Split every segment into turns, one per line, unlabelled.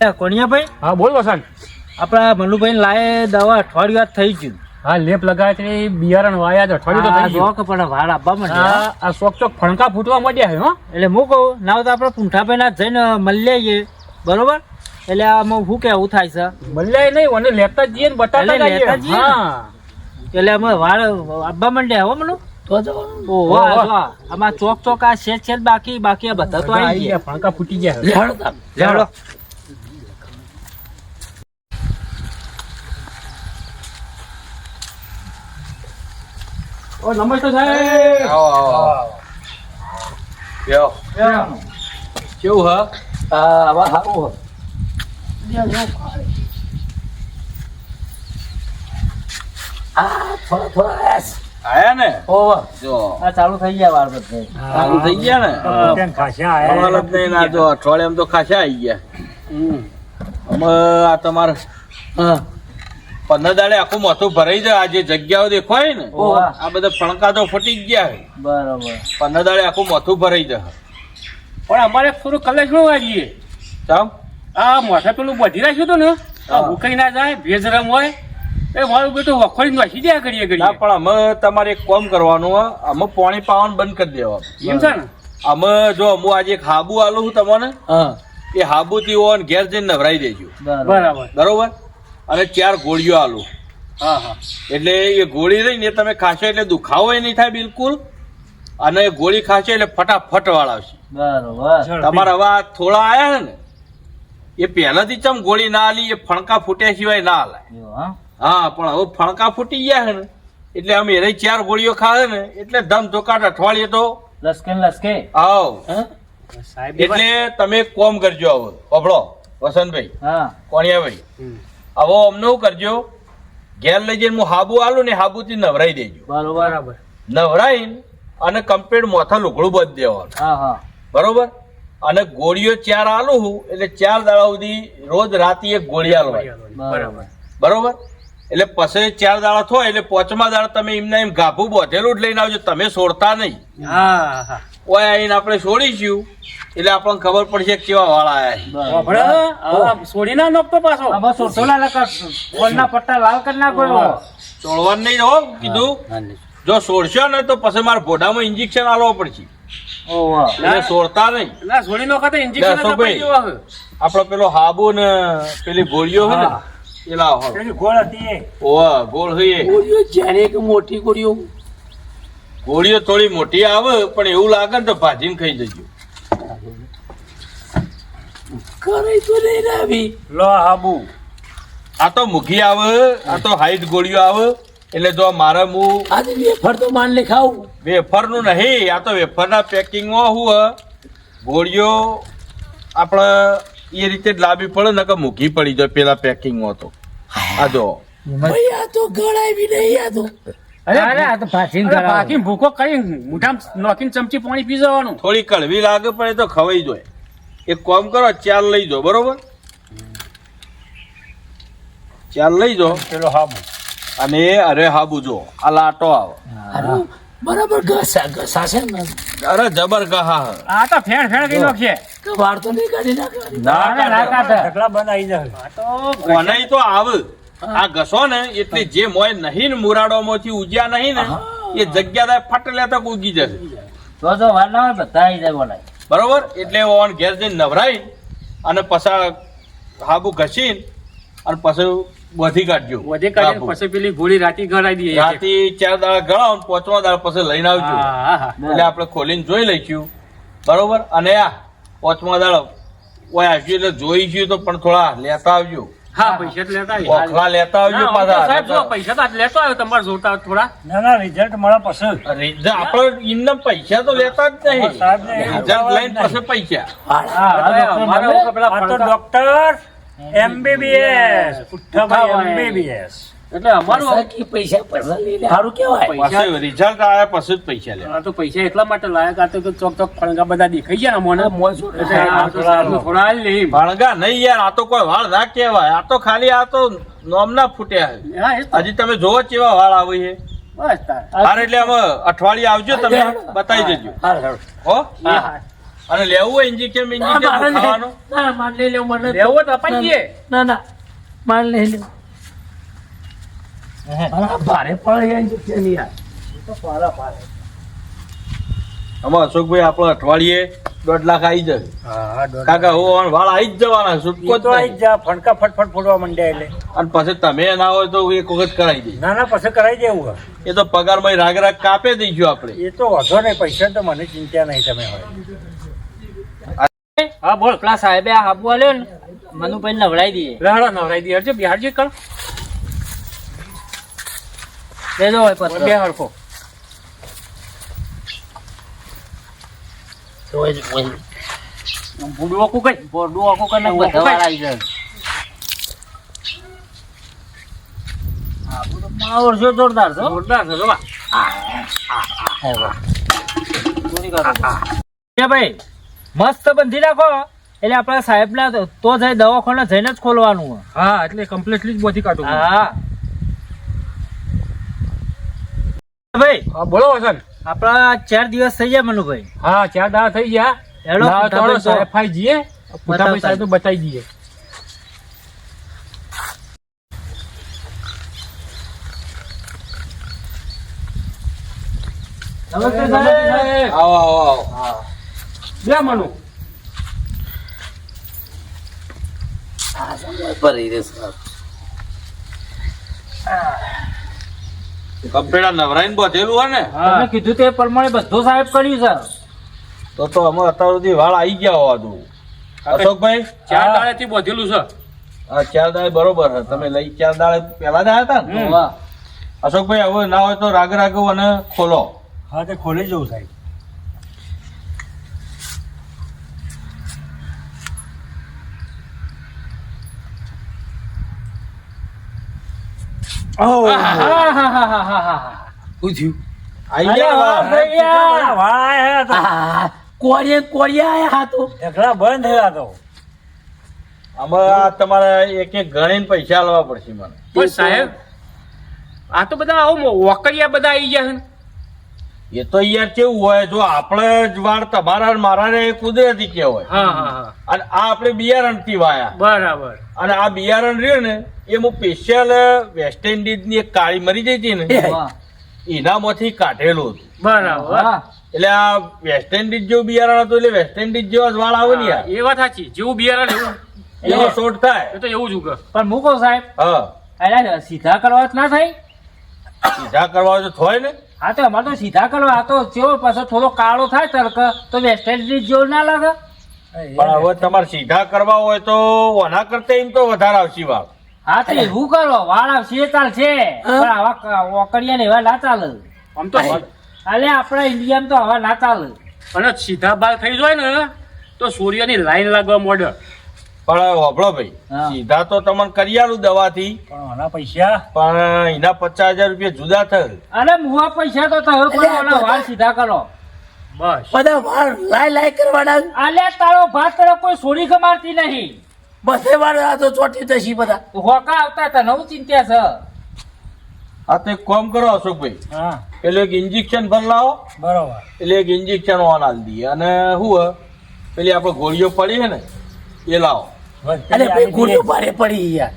કોણિયાભાઈ
હા બોલ વસંત.
આપણા મનુભાઈ લાયે દવા અઠવાડિયું થઈ ગયું.
હા લેપ લગાવે છે બિયારણ વાયા છે અઠવાડિયું તો થઈ ગયું.
શોખ પણ વાળ આપવા માંડ્યા.
આ ચોક ફણકા ફૂટવા માંડ્યા છે હો.
એટલે હું કહું ના તો આપણે પૂંઠાભાઈ ના જઈને મળી લઈએ બરોબર. એટલે આમાં શું કેવું થાય છે
મલ્યાય નહીં મને લેતા જઈએ ને બતાતા
લેતા જઈએ.
હા
એટલે અમે વાળ આપવા માંડ્યા હો મનુ. ઓહો આમાં ચોક આ છે બાકી આ બધા તો આવી ગયા.
ફણકા ફૂટી ગયા.
લેવડો
ઓ નમસ્તે સાહેબ.
કેવું હ આયા ને જો
આ ચાલુ થઈ ગયા વાળ બધે.
ચાલુ થઈ ગયા ને સવાલ જ નહીં ના જો અઠવાડિયામાં તો ખાસા આવી ગયા. અમે આ તમારે 15 દાડે આખું માથું ભરાઈ જાય. આ જે જગ્યાઓ દેખાય ને આ બધા ફણકા તો ફૂટી જ ગયા છે.
બરોબર
15 દાડે આખું માથું ભરાઈ જાય.
પણ અમારે થોડું કલેજ નું વાગીએ
ચામ
આ માથા પેલું બધી રાખ્યું હતું ને ભૂકાઈ ના જાય ભેજ રમ હોય એ મારું બેટું વખોડી નાખી દે કરીએ
ના પણ અમે તમારે એક કામ કરવાનું હોય. અમે પાણી પાવાનું બંધ કરી દેવાનું.
એમ છે ને
અમે જો હું આજે એક હાબુ આલું છું તમને. એ હાબુ થી ઓન ઘેર જઈને નવરાઈ દેજો.
બરાબર
બરોબર. અને 4 ગોળીઓ આલું.
હા હા
એટલે એ ગોળી રહીને તમે ખાશો એટલે દુખાવો નહીં થાય બિલકુલ. અને ગોળી ખાશો એટલે ફટાફટ વાળ આવશે.
બરોબર
તમારા હવે આ થોડા આયા ને એ પહેલાથી ચમ ગોળી ના આલી એ ફણકા ફૂટ્યા સિવાય ના હાલાય. હા પણ હવે ફણકા ફૂટી ગયા છે ને એટલે અમે એને 4 ગોળીઓ ખાવે ને એટલે ધમ ધોકાટ અઠવાડિયે તો
લસકે
આવ.
સાહેબ
એટલે તમે એક કોમ કરજો હવે અભળો વસંતભાઈ
હા
કોણિયાભાઈ હવે અમને શું કરજો ઘેર લઈ જઈને હું હાબુ આલું ને હાબુ થી નવરાઈ દેજો.
બરોબર
નવરાઈને અને કમ્પ્લીટ મોથા લુગડું બંધ દેવાનું.
હા
બરોબર. અને ગોળીઓ 4 આલું હું એટલે 4 દાડા સુધી રોજ રાતે એક ગોળી આલવાની.
બરાબર
બરોબર. એટલે પછી 4 દાડા થાય એટલે 5મા દાડા તમે એમને એમ ગાભું બોધેલું જ લઈને આવજો. તમે છોડતા નહીં.
હા હા
ઓય આવીને આપણે છોડીશું એટલે આપણને ખબર પડશે કે કેવા વાળા આયા.
છોડી ના નાખતો પાછો
પટ્ટા લાલ કરી નાખો.
છોડવાનું નહીં હો કીધું. જો છોડશો ને તો પછી મારા ભોડામાં ઇન્જેક્શન આલવો પડશે. એટલે છોડતા નહીં.
ના છોડી નાખો તો ઇન્જેક્શન
દસોભાઈ, આપડે પેલો હાબુ ને પેલી ગોળીઓ હોય ને એ લાવો.
ગોળ હતી
ઓવા ગોળ હોય
મોટી ગોળીઓ
ગોળીઓ થોડી મોટી આવે પણ એવું લાગે ને તો ભાજીને ખાઈ જજો.
લો હાબુ
આ તો મુખી આવે આ તો હાઈટ ગોળીઓ આવે. એટલે જો મારે હું
આજે વેફર તો માન લે ખાવું.
વેફર નું નહીં આ તો વેફર ના પેકિંગ માં હું ગોળીઓ આપડે એ રીતે જ લાવવી પડે ને કે મૂકી પડી જાય પેલા પેકિંગ માં. તો આ જો
બાકી ભૂકો કરી મોઢામાં નાખીને ચમચી પાણી પી જવાનું.
થોડી કડવી લાગે પણ એ તો ખવાઈ જાય. એક કામ કરો 4 લઈ જાઓ. બરોબર 4 લઈ જાઓ.
પેલો હાબુ
અને અરે હાબુ જો આ લાટો આવે
બરાબર ઘસાશે ને.
અરે જબર ગહા
આ તો ફેણ કઈ નાખશે
વાર તો નહીં કાઢી નાખે.
ઢગલા બંધ આવી જાય.
કોનાઈ તો આવે. આ ઘસો ને એટલે જે મોય નહીં ને મુરાડો માંથી ઉજ્યા નહીં ને એ જગ્યા ફટ લેતા ઉગી જશે.
તો વાર ના હોય બધા આવી જાય બોલાય.
બરોબર. એટલે ઓન ઘેર જઈને નવરાઈ અને પછી હાબુ ઘસીને અને પછી બધી કાઢજો.
વધે કાઢી પછી પેલી ગોળી રાતી ગળાઈ દઈએ.
રાતે 4 દાડા ગળાવો ને 5મા દાડા પછી લઈને આવજો.
હા હા
એટલે આપણે ખોલીને જોઈ લઈશું. બરોબર. અને આ 5મા દાડા ઓય આવજો એટલે જોઈશું તો પણ થોડા લેતા આવજો.
હા પૈસા તો લેતા
ઓખલા લેતા આવજો
સાહેબ જો
પાછા.
પૈસા તો આજ લેતો આવ્યો તમારે જોતા થોડા ના રિઝલ્ટ મળે પછી
આપડે એમને પૈસા તો લેતા જ નહીં. રિઝલ્ટ લઈને પછી પૈસા.
ડોક્ટર MBBS ઉઠ્ઠાભાઈ MBBS એટલે અમારું
પૈસા લઈને સારું કેવાય.
પછી રિઝલ્ટ આવ્યા પછી જ પૈસા લે.
આ તો પૈસા એટલા માટે લાયક આ તો ચોક ફળંગા બધા દેખાઈ ગયા ને મને થોડા લે
ભણગા નહીં યાર. આ તો કોઈ વાળ ના કહેવાય. આ તો ખાલી આ તો નોમના ફૂટ્યા છે. હજી તમે જોવો કેવા વાળ આવે છે.
બસ તાર
હાર એટલે અમે અઠવાડિયે આવજો તમે બતાવી દેજો. હો અને લેવું હોય ઇન્જેક્શન ખાવાનું
ના માર લઈ લેવું મને
લેવું હોય તો અપાઈ દઈએ.
ના ના માર લઈ લેવું ભારે પડે ઇન્જેક્શન યાર તો પારા પારે
આમાં અશોકભાઈ આપણે અઠવાડિયે 1.5 લાખ આવી જાય કાકા હું વાળ આવી જ જવાના છૂટકો જ નહીં.
ફણકા ફટફટ ફોડવા માંડ્યા એટલે
અને પછી તમે ના હોય તો એક વખત કરાવી દઈએ.
ના પછી કરાવી દેવું
એ તો પગારમાં રાગ રાગ કાપે દઈશું આપણે.
એ તો વધો નહીં, પૈસા તો મને ચિંતા નહીં તમે હોય.
હા બોલ.
પેલા સાહેબે આ હાબુ આલ્યો ને મનુભાઈ નવડાવી દઈએ
લહડા નવરાઈ દઈએ. હરજો બિહારજી કર.
લેજો હોય પત્ર
બે હરખો. ભૂડું આખું કઈ.
બોર્ડું આખું કરીને બધા વાર આવી જાય હાબુ તો માવર છે જોરદાર છો
જોરદાર છે જો બા.
ચોરી કરો એ ભાઈ મસ્ત બંધી નાખો એટલે આપણા સાહેબ ના તો જઈ દવાખાને જઈને જ ખોલવાનું હોય.
હા એટલે કમ્પ્લીટલી જ બોધી કાઢું.
હા ભાઈ
હા બોલો વસંત.
આપડા 4 દિવસ થઈ ગયા મનુભાઈ.
હા 4 દાડા થઈ ગયા.
હેલો,
ના,
પુઠાભાઈ
ચાલો, સાહેબ ફાઈ જઈએ. પુઠાભાઈ સાહેબ તો બતાવી દઈએ.
નમસ્તે સાહેબ.
આવો આવો આવો.
બે મનુ.
કમ્પ્યુટર નવરાઈને બધેલું હોય ને
તમે કીધું તે પ્રમાણે બધું સાહેબ કર્યું છે.
તો અમે અત્યાર સુધી વાળ આવી ગયા હોવા દઉં. અશોકભાઈ
4 દાડાથી બોધેલું છે.
આ 4 દાડે બરોબર છે. તમે લઈ 4 દાડે પહેલા જ આવ્યા હતા ને
વાહ.
અશોકભાઈ હવે ના હોય તો રાગ રાગો અને ખોલો.
હા તે ખોલી જવું સાહેબ.
આહાહાહાહા.
આવી ગયા વાળ.
કોળિયા આયા હતો.
ઢગલા બંધ થયા તો
આમાં તમારે એક એક ગણીને પૈસા આલવા પડશે મને.
પણ સાહેબ આ તો બધા આવું વોકરિયા બધા આવી ગયા છે ને.
એ તો યાર કેવું હોય જો આપણે જ વાળ તમારા ને મારા ને એ કુદરતી કહેવાય
હા હા હા
અને આ આપણે બિયારણ થી વાયા
બરાબર.
અને આ બિયારણ રહ્યું ને એ હું સ્પેશિયલ વેસ્ટ ઇન્ડિઝ ની એક કાળી મરી જઈ હતી ને
વાહ.
એનામાંથી કાઢેલું હતું.
બરાબર.
વાહ.
એટલે આ વેસ્ટ ઇન્ડિઝ જેવું બિયારણ હતું એટલે વેસ્ટ ઇન્ડિઝ જેવા જ વાળ આવે ને યાર
એ વાત સાચી. જેવું બિયારણ એવું
એનો શોર્ટ થાય.
એ તો એવું જ ઉગે.
પણ મૂકો સાહેબ
હા
એટલે સીધા કરવા જ ના થાય.
સીધા કરવા હોય તો થોય ને.
હા તો અમારે તો સીધા કરવા આ તો ચેવો પાછો થોડો કાળો થાય તડક તો વેસ્ટ ઇન્ડિઝ જેવો ના લાગે.
પણ હવે તમારે સીધા કરવા હોય તો ઓના કરતા એમ તો વધારે આવશે વાળ.
હા તો એવું કરો વાળ આવશે એ ચાલશે પણ આવા ઓકડિયા ને એવા ના ચાલે.
આમ તો
અલે આપણા ઇન્ડિયામાં તો આવા ના ચાલે.
અને સીધા બાલ થઈ જાય ને તો સૂર્યની લાઈન લાગવા મોડે.
પણ હોભળો ભાઈ
હા.
સીધા તો તમને કરી આલું દવાથી
પણ આના પૈસા
પણ એના 50,000 રૂપિયા જુદા થયેલ.
અરે મુવા પૈસા તો થયો પણ ઓલા વાળ સીધા કરો.
બસ
બધા વાર લાય કરવાના
અલે તારો ભાત તારો કોઈ સોરી કમારતી નહીં.
બધે વાર આ તો ચોટી જશી બધા.
હોકા આવતા હતા નવું ચિંત્યા છે.
હા તો એક કામ કરો અશોકભાઈ
હા
પેલું એક ઇન્જેક્શન ભર લાવો
બરોબર.
એટલે એક ઇન્જેક્શન ઓન આલી દઈએ અને શું હે પેલી આપણે ગોળીઓ પડી છે ને એ લાવો.
અરે ભાઈ ગોળીઓ ભારે પડી યાર.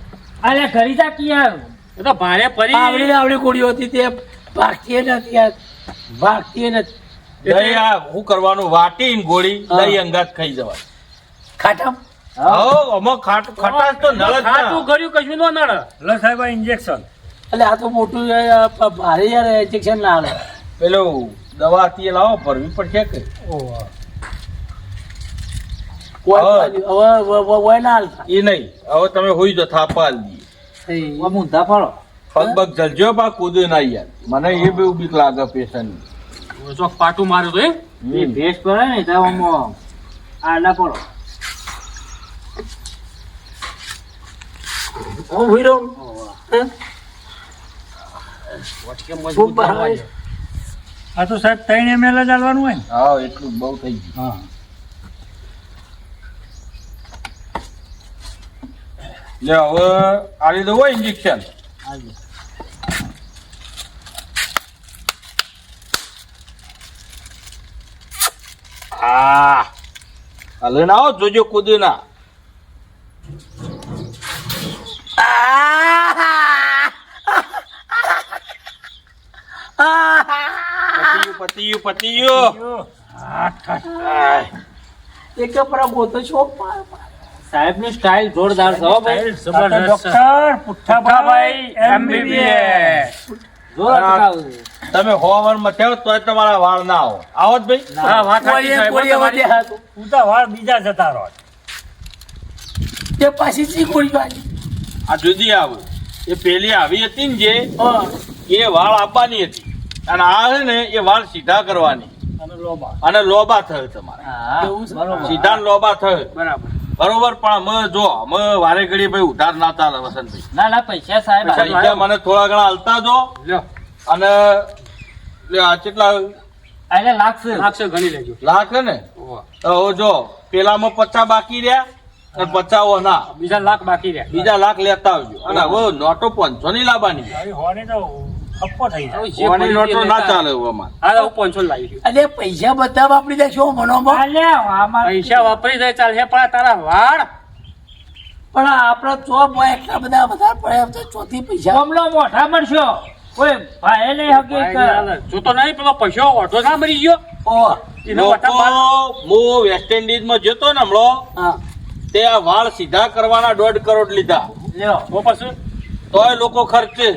અલે ઘરી જા કિયા
એ તો ભારે પડી.
આવડી ગોળીઓ હતી તે ભાગતી નથી યાર. ભાગતી નથી.
દહીં આ શું કરવાનું વાટીને ગોળી દહીં અંગાત ખાઈ જવાય.
ખાટા
હો આમાં ખટાશ તો નળ જ ના.
ખાતું કર્યું કશું ન નડે.
લો સાહેબ આ ઇન્જેક્શન.
એટલે આ તો મોટું ભારે યાર ઇન્જેક્શન ના આવે.
પેલું દવા હતી એ લાવો ભરવી પડશે કે
ઓહો.
હવે ના હાલતા.
એ નહીં હવે તમે હોઈ તો થાપા આલી દઈએ.
મૂંધા ફળો.
પગ બગ જલજો બા કૂદે ના યાર મને એ બહુ બીક લાગે પેશન્ટ.
ચોક પાટું માર્યું તો
એ ભેસ પડે ને તો આમાં આડા પડો.
હું ભૂઈ રહું. ખૂબ બહાર.
આ તો સાહેબ 3 ml જ આલવાનું હોય ને.
હા એટલું બહુ થઈ ગયું.
હા
લે હવે આલી દો ઇન્જેક્શન.
હા
હાલે ના આવો જોજો કૂદે ના પતિયું પતિયું
એક પર ગોતો છો
સાહેબ ની સ્ટાઇલ જોરદાર છે હો ભાઈ.
Doctor Puthabhai MBBS.
જોરદાર.
તમે હોવર માં થયો તોય તમારા વાળ ના આવો આવો જ ભાઈ
હા, વાત સાચી સાહેબ,
કોળીએ
તમારી.
વધે હાથ.
ઉતા વાળ બીજા જતા રહો.
તે પાછી ચી કોળી વાળી.
આ જુદી આવે એ પેલી આવી હતી ને જે
હા.
એ વાળ આપવાની હતી અને આ છે ને એ વાળ સીધા કરવાની
અને લોબા.
અને લોબા થયો તમારે
હા, બરોબર.
સીધા ને લોબા થયો
બરાબર.
બરોબર પણ અમે જો અમે વારે ઘડી ભાઈ ઉધાર ના ચાલે વસંતભાઈ
ના ના પૈસા સાહેબ
પૈસા
આલ્યા.
ઈજા મને થોડા ઘણા હાલતા જો
લ્યો,
અને લે આ કેટલા
આલે લાગશે.
લાગશે ઘણી લેજો.
લાખ છે ને
ઓહો.
તો હવે જો પેલામાં 50 બાકી રહ્યા અને 50 ના
બીજા લાખ બાકી રહ્યા.
બીજા લાખ લેતા આવજો અને હવે નોટો 500 ની લાવવાની
આવી હોની તો થપ્પો થઈ જાય.
જે
કોની
પડી
નોટો
તે
ના
લેતા.
ચાલે હવે અમારે
હા, હું 500 લાવી દઉં.
અને પૈસા બધા વાપરી દેશો મનોમાં.
આલ્યા, આમાં
પૈસા વાપરી જાય ચાલશે પણ આ તારા વાળ
પણ આપણા ચોપ હોય એટલા બધા વધારે પડે એમ તો ચોથી પૈસા.
બમણો મોઢા મળશો કોઈ ભાઈ નહીં હકી કે-
જોતો નહીં પેલો પૈસો ઓઢો ના મરી ગયો
ઓહ.
એનો વટા બાર.
લોકો હું વેસ્ટ ઇન્ડિઝ માં જતો ને હમણાં
હા.
તે આ વાળ સીધા કરવાના 1.5 કરોડ લીધા
લ્યો.
તો પછી
તોય લોકો ખર્ચે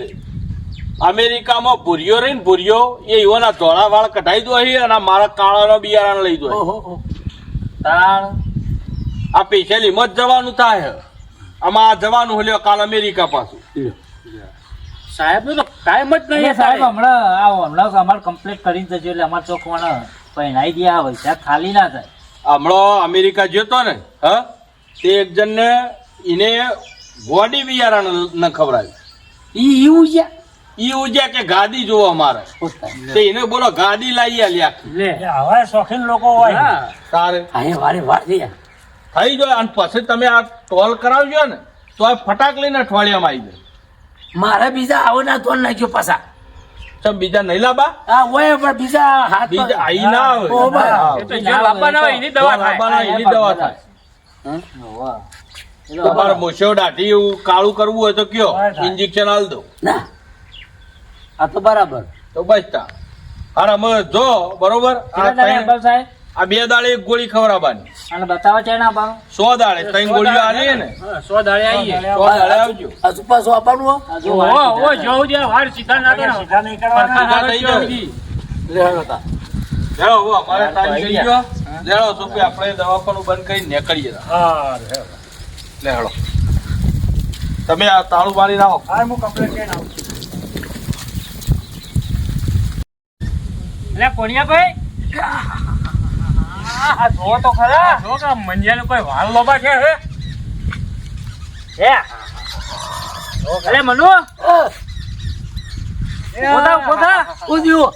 અમેરિકામાં ભૂરિયો રહી ને ભૂરિયો એ યુવાના ધોળા વાળ કઢાઈ દો અહીં અને આ મારા કાળાનો બિયારણ લઈ દો અહીં.
ઓહો.
તાણ.
આ પેશેલીમાં જ જવાનું થાય આમાં આ જવાનું હલ્યો કાલ અમેરિકા પાછું
સાહેબ નું તો ટાઈમ જ
એટલે
નહીં
સાહેબ
સાહેબ.
હમણાં અમારે કમ્પ્લીટ કરી જજો એટલે અમારે ચોખવાના પહેરાઈ દે આવે છે ખાલી ના થાય.
હમણાં અમેરિકા જતો ને હ તે એક જણ ને એને બોડી બિયારણ ન ખવડાવ્યું
ઈ એવું છે.
ઈ ઉજ્યા કે ગાદી જોવા મારે તે એને બોલો ગાદી લાવી આલી આખી
લે
એટલે આવા શોખીન લોકો હોય.
હા.
તારે
અહીં વારે વાર થયા.
થઈ જાય અને પછી તમે આ ટોલ કરાવજો ને તો આ ફટાક લઈને અઠવાડિયામાં આવી જાય
મારે બીજા આવો ના તોલ નાખ્યો પાછા.
ચમ બીજા નહીં લાબા
હા હોય પણ બીજા હાથ
બીજા આઈ ના આવે
ઓ ભાઈ.
હા.
એ તો જે લાવવાના હોય એની દવા થાય.
લાવવાના એની દવા થાય
હોવે.
તમારે મોશો દાઢી એવું કાળું કરવું હોય તો કયો
હા, થાય.
ઇન્જેક્શન આલ દો
ના આ તો બરાબર.
તો બસ તા અરે અમે જો બરોબર આ
કેટલા દાડા
ત્રણ-
આપો સાહેબ?
આ 2 દાડે એક ગોળી ખવડાવવાની
અને બતાવો છે ના આપવાનું?
100 દાડે 3 ગોળીઓ આલી ને
હા, 100 દાડે આવીએ.
100 દાડે આવજો
હજુ પાછું આપવાનું હો?
આ જો
ઓહો,
વાળ
ઓહો, જોવું છે, વાળ સીધા ના કરો.
સીધા નહીં કરવાના.
સરખા
થઈ
ના
જાય.
કરો.
લે હળો તા.
લેડો હવે અમારે
હા,
ટાઈમ
તો
થઈ ગયો લેડો સુપી આપણે દવાખાનું બંધ કરી નીકળીએ
હા,
લે હેડો તમે આ તાળું મારી નાખો
હા, હું કમ્પ્લેટ કરીને આવું છું.
એટલે કોણિયાભાઈ આ જોવો તો ખરા
જો કે મંજિયાનો કોઈ વાળ લોબા છે હે?
હે અરે મનુ ઉભો થા
ઉધ્યું.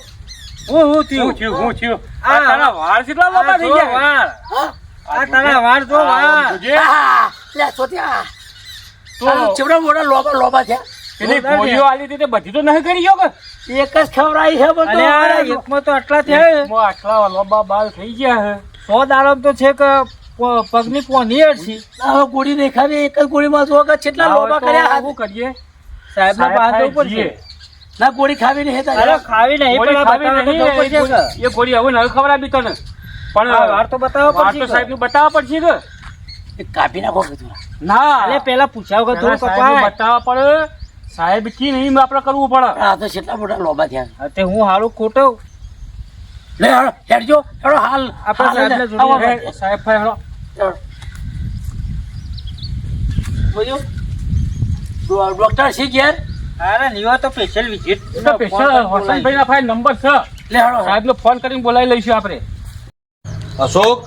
હું
શું થયું, શું થયું?
આ
આ તારા વાળ કેટલા લોબા થઈ ગયા?
વાળ
હા?
આ તારા વાળ જો
આ
વાળ
જોજે.
આ, લે ચોથ્યા.
તો
આ ચેવડા મોટા લોબા લોબા થયા.
પેલી ગોળીઓ આલી હતી તે બધી તો નહીં કરી ગયો કે?
એક જ ખવડાવી છે બધું.
અરે આ એકમાં તો આટલા થયા
મો આટલા લોબા બાલ થઈ ગયા હે.
100 દાડો તો છે કે પગની પોની અડસી
હવે ગોળી નહીં ખાવી એક જ ગોળીમાં જો કે કેટલા લોબા કર્યા
શું
હાથ.
કરીએ?
સાહેબ ને પાસે જવું પડશે.
ના ગોળી ખાવી નહીં
અરે
હેતા.
ખાવી નહીં
ગોળી
પણ
ખાવી
બતાવવા
નહીં,
તો પડશે કે.
એ ગોળી હવે નહીં ખવડાવી તને. પણ
આ વાળ તો બતાવવા
વાળ
પડશે
તો
કે.
સાહેબનું બતાવવા પડશે કે?
કાપી નાખો બધું.
ના
અરે પેલા પૂછ્યા વગર થોડું
સાહેબનું
કપાય
બતાવવા પડે. સાહેબ કી નહીં આપણે કરવું પડે.
આ તો કેટલા મોટા લોબા થયા.
હા, તે હું હારું ખોટો
લે હળો હેડજો હેડો હાલ
આપણે
હાલ
સાહેબને
લે. આવો,
જોડીએ.
એ સાહેબ ભાઈ હેડો.
હેડો. બોલ્યો? ડોક્ટર શી ઘેર
અરે નિવા તો સ્પેશિયલ વિઝિટ
એ તો સ્પેશિયલ વસંતભાઈના ભાઈ નંબર છે.
લે હળો
સાહેબનો ફોન કરીને બોલાવી લઈશું આપણે.
અશોક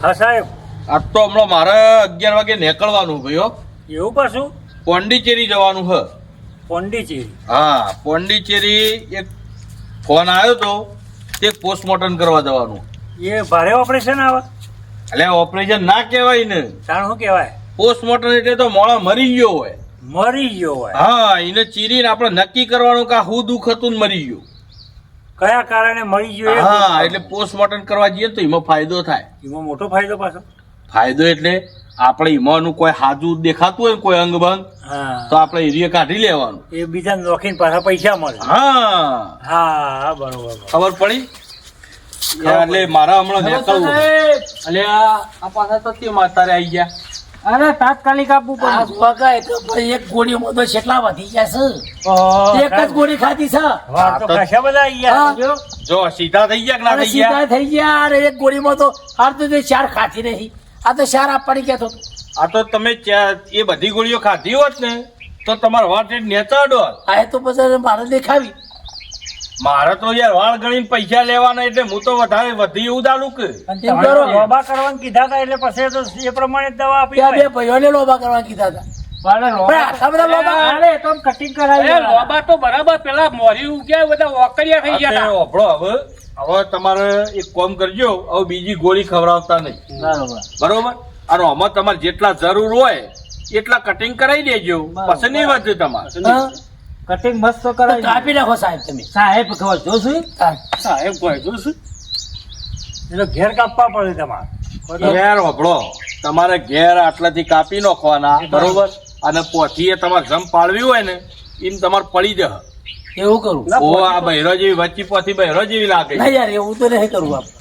હા સાહેબ,
આજ તો હમણાં મારે 11 વાગે નીકળવાનું ભાઈઓ
એવું પાછું
પોંડિચેરી જવાનું છે
પોંડિચેરી.
હા પોંડિચેરી એક ફોન આવ્યો તો તે પોસ્ટમોર્ટમ કરવા જવાનું
એ ભારે ઓપરેશન આવે.
એટલે ઓપરેશન ના કહેવાય ને
તાણ શું કહેવાય?
પોસ્ટમોર્ટમ એટલે તો મોણો મરી ગયો હોય
મરી ગયો હોય.
હા એને ચીરીને આપણે નક્કી કરવાનું કે આ શું દુઃખ હતું ને મરી ગયો
કયા કારણે મરી ગયો એ
હા એટલે પોસ્ટમોર્ટમ કરવા જઈએ તો એમાં ફાયદો થાય
એમાં મોટો ફાયદો પાછો.
ફાયદો એટલે આપણે ઈમાનું કોઈ હાજુ દેખાતું હોય ને કોઈ અંગ ભંગ
હા
તો આપણે એરિયા કાઢી લેવાનું.
એ બીજા નોખીને પાછા પૈસા મળે.
હા
હા બરોબર.
ખબર પડી? એટલે મારા હમણાં નીકળવું. એટલે આ પાછા તો તે માતારે આવી ગયા.
અરે તાત્કાલિક આપવું
આ
પડે.
વગાય તો ભાઈ એક ગોળીમાં તો કેટલા વધી ગયા છે. એક જ ગોળી ખાધી છે.
વાર તો ખાસા બધા આઈ ગયા.
હા.
જો સીધા થઈ ગયા કે ના
અને
થઈ ગયા?
સીધા થઈ ગયા અને એક ગોળીમાં તો હાર તો તે ચાર ખાતી નહીં. આ તો ચાર આપવાની કહેતો હતો.
આ તો તમે એ બધી ગોળીઓ ખાધી હોત ને તો તમારો વાળ રેટ નેચાડો.
આ એ તો પછી મારે દેખાવી.
મારે તો યાર વાળ ગણીને પૈસા લેવાના એટલે હું તો વધારે વધી એવું દાલું કે
અને
એમ
તમારે
કરો.
લોબા કરવાનું કીધા હતા એટલે પછી તો એ પ્રમાણે જ દવા આપી
ત્યાં
હોય.
બે ભાઈઓને લોબા કરવા કીધા હતા.
પણ
પણ આટલા બધા લોબા
અરે એ તો કટિંગ
એ
કરાવી
લોબા તો બરાબર પેલા મોરી ઉગ્યા બધા ઓકરિયા થઈ ગયા હતા.
ઓભળો હવે તમારે એક કામ કરજો, હવે બીજી ગોળી ખવડાવતા નહીં.
બરોબર.
બરોબર? અને આમાં તમારે જેટલા જરૂર હોય એટલા કટિંગ કરાવી દેજો. પછી નહીં વધે તમારે.
હા?
કટિંગ મસ્ત
તો
કરાવી
કાપી નાખો સાહેબ તમે.
સાહેબ ખબર જોશું
હા.
સાહેબ કોઈ જોશું
એટલે ઘેર કાપવા પડે તમારે.
ઘેર ઓભળો, તમારે ઘેર આટલાથી કાપી નાખવાના. બરોબર? અને પોથીએ તમારે જમ પાડવી હોય ને એમ તમારે પડી જશે.
એવું કરું.
ઓ આ બહેરો જેવી વચ્ચી પોથી બહેરો જેવી લાગે
ના યાર એવું તો નહીં કરવું આપણે.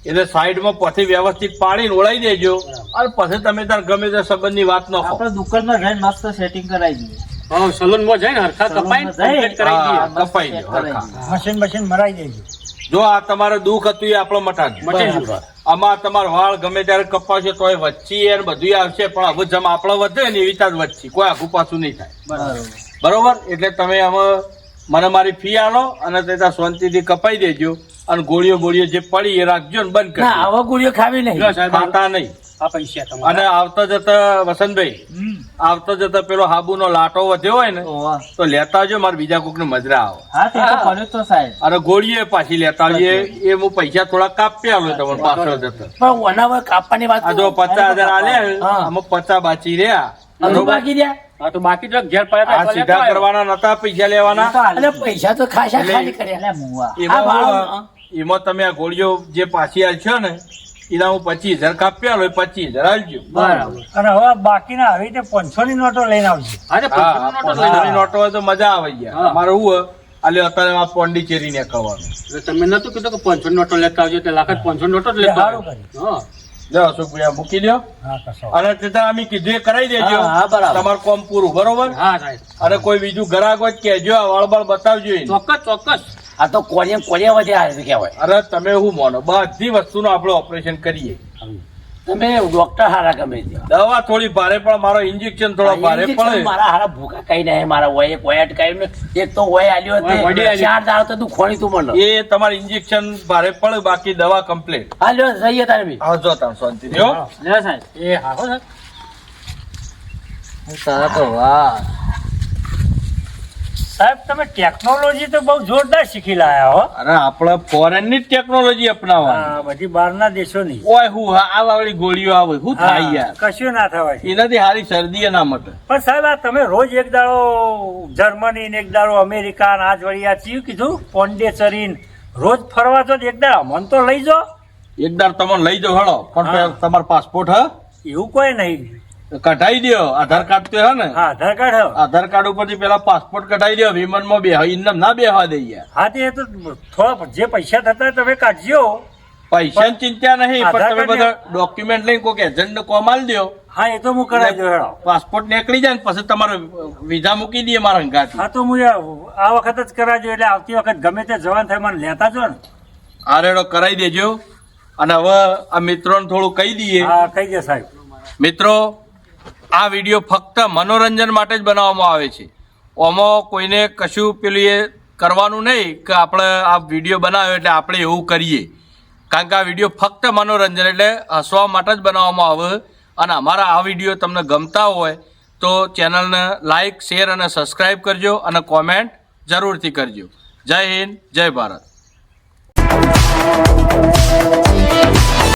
એટલે સાઈડમાં પોથી વ્યવસ્થિત પાડીને ઓળાઈ દેજો. અને પછી તમે તાર ગમે તે સંબંધની વાત નાખો.
આપણે દુકાનમાં જઈને મસ્ત સેટિંગ કરાવી દઈએ.
હા સલૂન માં જઈને હરખા કપાઈને complete કરાવી દઈએ.
હા, કપાઈ દો હરખા.
મશીન મરાઈ દેજો.
જો આ તમારે દુઃખ હતું એ આપણો મટાડી
મટી ગયું.
આમાં તમારો વાળ ગમે ત્યારે કપાવશે તો એ વચ્ચી યાર બધું આવશે, પણ હવે જેમ આપણો વધે ને એવી રીતના જ વચ્ચી કોઈ આઘું પાછું નહીં થાય.
બરોબર.
બરોબર? એટલે તમે આમાં મને મારી ફી આલો અને તે ત્યાં શાંતિથી કપાઈ દેજો. અને ગોળીઓ જે પડી એ રાખજો ને બંધ
ના
કરી
આવા ગોળીઓ ખાવી નહીં.
લો સાહેબ
ખાતા નહીં.
આ પૈસા
અને
તમારા.
આવતા જતા વસંતભાઈ, આવતા જતા પેલો હાબુનો લાટો વધ્યો હોય ને
ઓવા.
તો લેતા આવજો, મારે બીજા કોકને મજરા આવે.
હા તે તો પડ્યું તો સાહેબ.
અને ગોળીએ પાછી લેતા આવીએ. એ હું પૈસા થોડા કાપી આલો તમને પાછળ જતા.
પણ ઓના પર કાપવાની વાત
આ જો
કરું.
50,000 આલ્યા
હા.
આમાં 50 બાચી રહ્યા.
હજુ
બરોબર?
બાકી રહ્યા.
હા તો બાકી તો ઘેર પડ્યા
આ
હતા,
સીધા
લેતા
કરવાના નતા પૈસા લેવાના.
અને પૈસા તો ખાસા
એટલે-
ખાલી કર્યા.
એટલે મુવા.
એમાં
આ ભાવ-
હું- એમાં તમે આ ગોળીઓ જે પાછી આલશો ને એના હું 25,000 કાપી આલો. 25,000 આલજો.
બરાબર.
અને હવે બાકીના આવી રીતે 500 ની નોટો લઈને આવજો.
આજે
હા,
500 નોટો લઈને
500 ની
આવ્યા.
નોટો હોય તો મજા આવે યાર.
હા.
અમારે હું હોય, આલે અત્યારે આ પોંડિચેરી ને કરવાનું.
એટલે તમે નતું કીધું કે 500 નોટો લેતા આવજો એટલે લાખત 500 નોટો જ લેતા
સારું
આવજો. હા
જો અશોકભાઈ આ મૂકી દો.
હા કશો
અને તે અમે કીધું એ કરાવી દેજો.
હા, હા, બરાબર.
તમારું કામ પૂરું. બરોબર?
હા સાહેબ
અને કોઈ બીજું ગ્રાહક હોય તો કહેજો, આ વાળબાળ બતાવજો એને.
ચોક્કસ
આ તો કોળિયા વધ્યા છે કહેવાય.
અરે તમે શું માનો, બધી વસ્તુનું આપણે ઓપરેશન કરીએ.
તમે ડોક્ટર હારા ગમે તે.
દવા થોડી ભારે પણ મારો ઇન્જેક્શન થોડો ભારે
Injection
પડે.
મારા હારા ભૂકા કઈ નહીં. મારા વય એક વય અટકાયું ને એક તો વય આલ્યો તે
વય વડી આલ્યો.
4 દાડો તો તું ખોણી તું મને.
એ તમારે ઇન્જેક્શન ભારે પડે, બાકી દવા કમ્પ્લીટ.
હાલ્યો જઈએ તારે બી.
આવજો તમે શાંતિ રહ્યો.
લે સાહેબ.
એ હારો સાહેબ
તારા તો વાહ.
સાહેબ તમે ટેકનોલોજી તો બહુ જોરદાર શીખી લાયા હો.
અરે આપણે ફોરેન ની ટેકનોલોજી અપનાવવાની.
આ બધી બહારના દેશોની.
ઓય હું આ વાળી ગોળીઓ આવે શું થાય યાર?
કશું ના થવાય.
એનાથી હારી શરદી એ ના મટે.
પણ સાહેબ આ તમે રોજ એક દાડો જર્મની ને એક દાડો અમેરિકા ને આજ વળી આ ચીયું કીધું પોંડેચરી ને રોજ ફરવા જો એક દાડો મન તો લઈ જાઓ.
એકદાર તમને લઈ જાઓ હળો, પણ
હા.
તમારો પાસપોર્ટ હ
એવું કોઈ નહીં.
કઢાઈ દો. આધાર કાર્ડ તો હે ને?
હા આધાર કાર્ડ હે.
આધાર કાર્ડ ઉપરથી પેલા પાસપોર્ટ કઢાઈ દો. વિમાનમાં બે ઇન્દમ ના બેહવા દઈએ.
હા તે તો થોડા જે પૈસા થતા તમે કાઢજો.
પૈસાની ચિંતા નહીં, પણ
આધાર
તમે
કાર્ડ
બધા ડોક્યુમેન્ટ લઈને કોઈક એજન્ટ કોમ આલ દો.
હા એ તો હું કરાવી દઉં હેડો.
પાસપોર્ટ નીકળી જાય ને પછી તમારો વિઝા મૂકી દઈએ મારા હંગાથી.
હા તો હું આ વખત જ કરાવજો એટલે આવતી વખત ગમે તે જવાન થાય મને લેતા જો ને.
આ રેડો કરાવી દેજો. અને હવે આ મિત્રોને થોડું કહી દઈએ.
હા કહી દે સાહેબ.
મિત્રો, આ વિડીયો ફક્ત મનોરંજન માટે જ બનાવવામાં આવે છે. આમાં કોઈને કશું પેલું એ કરવાનું નહીં કે આપણે આ વિડીયો બનાવ્યો એટલે આપણે એવું કરીએ. કારણ કે આ વિડીયો ફક્ત મનોરંજન એટલે હસવા માટે જ બનાવવામાં આવે. અને અમારા આ વિડીયો તમને ગમતા હોય તો ચેનલને લાઇક, શેર અને સબસ્ક્રાઈબ કરજો અને કોમેન્ટ જરૂરથી કરજો. જય હિન્દ, જય ભારત.